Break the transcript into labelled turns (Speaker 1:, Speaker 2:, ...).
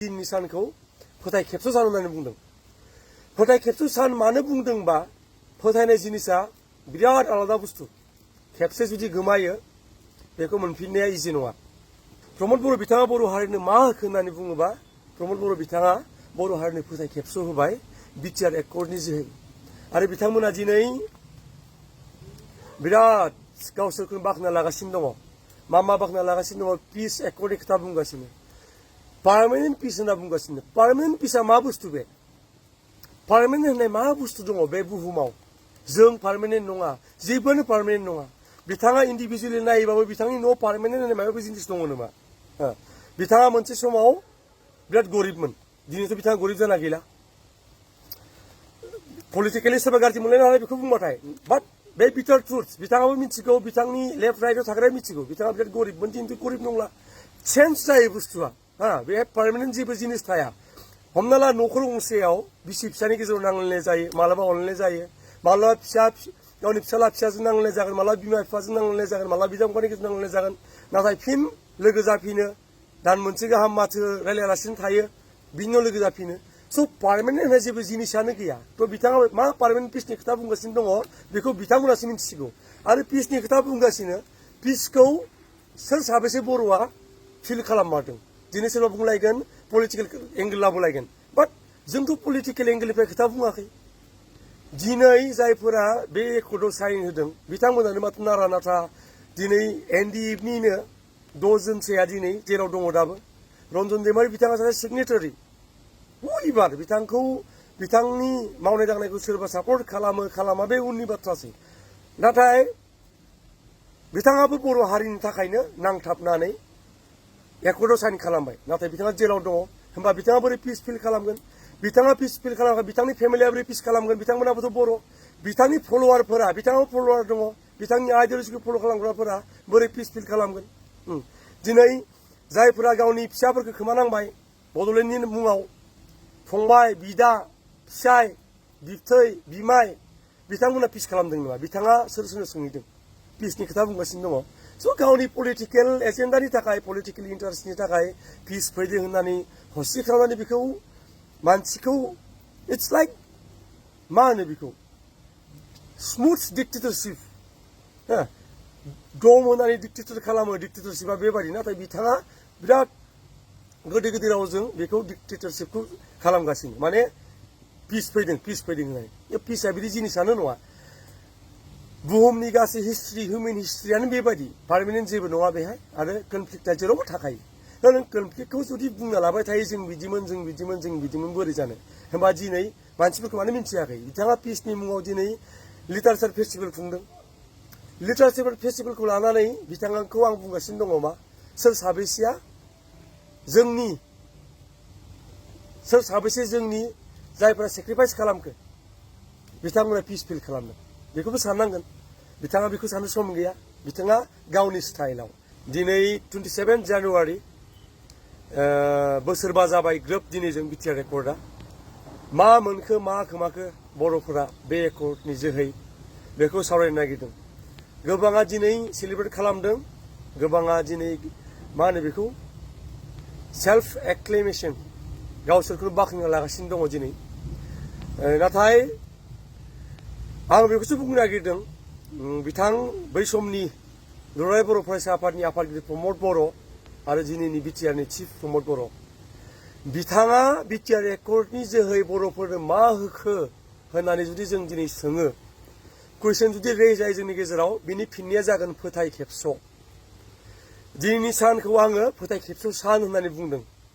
Speaker 1: दिननि सानखौ फोथाय खेबस' सान होननानै बुंदों। फोथाय खेबस' सान मानो बुंदोंबा फोथायनाय जिनिसा बिराद आलादा बुस्थु। खेबसे जुदि गोमायो बेखौ मोनफिननाया इजि नङा। प्रमद बर' बिथाङा बर' हारिनो मा होखो होननानै बुङोबा प्रमद बर' बिथाङा बर' हारिनो फोथाय खेबस' होबाय बिटिआर एकर्डनि जोहै। आरो बिथांमोना दिनै बिराद गावसोरखौनो बाख्नायना लागासिनो दङ। मा बाख्नायना लागासिनो दङ? पिस एकर्डनि खोथा बुंगासिनो। पार्मानेन्ट पिस होनना बुंगासिनो। पार्मानेन्ट पिसआ मा बुस्थु बे? पार्मानेन्ट होननाय मा बुस्थु दङ बे बुहुमाव? जों पार्मानेन्ट नङा, जेबोनो पार्मानेन्ट नङा। बिथाङा इन्डिभिजुवेलि नायोबाबो बिथांनि न' पार्मानेन्ट होननाय माबा जिनिस दङ नामा? बिथाङा मोनसे समाव बिराद गरिबमोन। दिनैथ' बिथाङा गरिब जाना गैला। पलिटिकेलि सोरबा गाज्रि मोनलायनो हानाय बेखौ बुंबाथाय, बाट बे बिटार ट्रुथ। बिथाङाबो मिथिगौ, बिथांनि लेफ्ट राइटआव थाग्राया मिथिगौ बिथाङा बिराद गरिबमोन। दिनैथ' गरिब नंला। चेन्ज जायो बुस्थुआ। बे पार्मानेन्ट जेबो जिनिस थाया। हमना ला न'खर गंसेयाव बिसि फिसानि गेजेराव नांलायनाय जायो, मालाबा अनलायनाय जायो, मालाबा गावनि फिसाला फिसाजों नांलायनाय जागोन, मालाबा बिमा बिफाजों नांलायनाय जागोन, मालाबा बिदा फंबायनि गेजेराव नांलायनाय जागोन। नाथाय फिन लोगो जाफिनो, दान मोनसे गाहाम माथो रायलायालासिनो थायो, बिनि उनाव लोगो जाफिनो। स' पार्मानेन्ट होननाय जेबो जिनिसानो गैया। थ' बिथाङा मा पार्मानेन्ट पिसनि खोथा बुंगासिनो दङ बेखौ बिथांमोनासो मिथिसिगौ। आरो पिसनि खोथा बुंगासिनो, पिसखौ सोर साबेसे बर'आ फिल खालाममारदों? दिनै सोरबा बुंलायगोन पलिटिकेल एंगेल लाबोलायगोन, बाट जोंथ' पलिटिकेल एंगेलनिफ्राय खोथा बुङाखै। दिनै जायफोरा बे एकर्डआव साइन होदों बिथांमोनानो माथो नारा नाथा दिनै एनडिएफनिनो 6 जनसोआ दिनै जेराव दङ दाबो। रन्जन दैमारि बिथाङा सासे सिगनेटारि। एबार बिथांनि मावनाय दांनायखौ सोरबा सापर्ट खालामा बे उननि बाथ्रासै। नाथाय बिथाङाबो बर' हारिनि थाखायनो नांथाबनानै एकर्डआव साइन खालामबाय। नाथाय बिथाङा जेलाव दङ। होमबा बिथाङा बोरै पिस फिल खालामगोन? बिथाङा पिस फिल खालामगोन, बिथांनि फेमिलिया बोरै पिस खालामगोन? बिथांमोनाबोथ' बर'। बिथांनि फल'वारफोरा, बिथाङाबो फल'वार दङ, बिथांनि आइडियलजिखौ फल' खालामग्राफोरा बोरै पिस फिल खालामगोन? दिनै जायफोरा गावनि फिसाफोरखौ खोमानांबाय बड'लेण्डनि मुङाव, फंबाय, बिदा, फिसाय, बिबथै, बिमाय, बिथांमोना पिस खालामदों नामा? बिथाङा सोरनो सोंहैदों? पिसनि खोथा बुंगासिनो दङ। स' गावनि पलिटिकेल एजेन्डानि थाखाय, पलिटिकेल इन्टारेस्टनि थाखाय पिस फैदों होननानै हस्रि खालामनानै बेखौ मानसिखौ इट्स लाइक मा होनो बेखौ स्मुथ डिक्टेटरशिप। दम होनानै डिक्टेटर खालामो। डिक्टेटरशिपआ बेबायदि। नाथाय बिथाङा बिराद गोदै गोदै रावजों बेखौ डिक्टेटरशिपखौ खालामगासिनो। माने पिस फैदों होननानै। पिसआ बिदि जिनिसानो नङा। बुहुमनि गासै हिस्ट्रि, हिउमेन हिस्ट्रियानो बेबायदि। पार्मानेन्ट जेबो नङा बेहाय। आरो कनफ्लिक्टआ जेरावबो थाखायो। दा नों कनफ्लिक्टखौ जुदि बुंना लाबाय थायो जों बिदिमोन बोरै जानो? होमबा दिनै मानसिफोरखौ मानो मिन्थियाखै? बिथाङा पिसनि मुङाव दिनै लिटारेचार फेस्टिभेल खुंदों। लिटारेचार फेस्टिभेलखौ लानानै बिथांखौ आं बुंगासिनो दङ मा सोर साबेसे जोंनि जायफोरा सेक्रिफाइस खालामखो बिथांमोना पिस फिल खालामदों बेखौबो साननांगोन। बिथाङा बेखौ साननो सम गैया। बिथाङा गावनि स्टाइलाव दिनै 27 जानुवारि बोसोरबा जाबाय ग्रोब दिनै जों बिटिआर एकर्डआ मा मोनखो मा खोमाखो बर'फोरा बे एकर्डनि जोहै बेखौ सावरायनो नागिरदों। गोबाङा दिनै सेलिब्रेट खालामदों, गोबाङा दिनै मा होनो बेखौ सेल्फ एक्लेमेशन गावसोरखौनो बाख्नायना लागासिनो दङ दिनै। नाथाय आं बेखौसो बुंनो नागिरदों, बै समनि दुलाराय बर' फरायसा आफादनि आफादगिरि प्रमद बर' आरो दिनैनि बिटिआरनि चिफ प्रमद बर', बिथाङा बिटिआर एकर्डनि जोहै बर'फोरनो मा होखो होननानै जुदि जों दिनै सोङो, कुइसन जुदि रेज जायो जोंनि गेजेराव, बिनि फिननाया जागोन फोथाय खेबस'। दिनैनि सानखौ आङो फोथाय खेबस' सान होननानै बुंदों।